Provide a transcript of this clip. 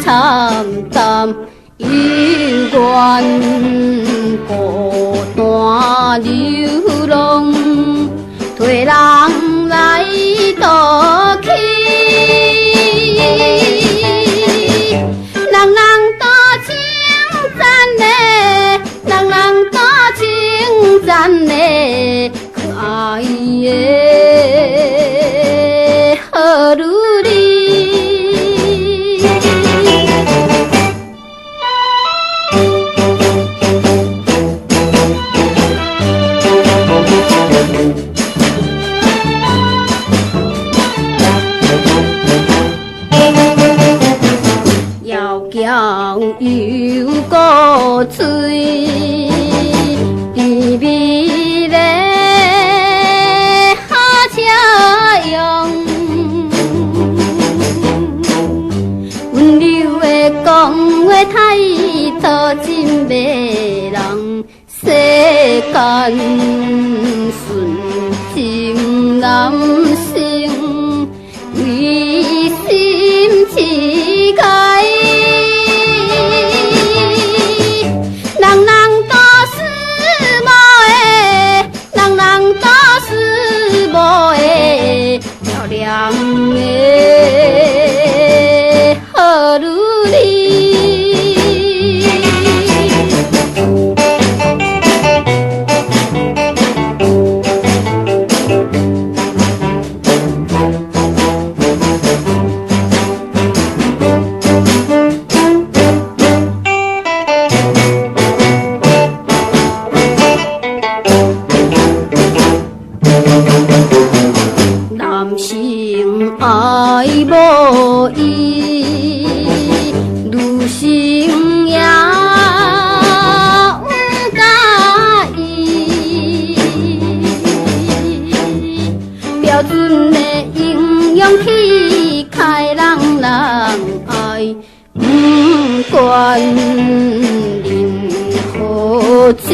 惨淡，有缘孤单流浪，替人来渡去。人人都称赞的，人人都称赞的，可爱的好女儿。要有个嘴，甜美的好车用，温柔的讲话态度真迷人，世间纯情男性为心痴开。漂亮的好女男性爱无依，女性也有介意。标准的营养起开人人爱，不管任何酒。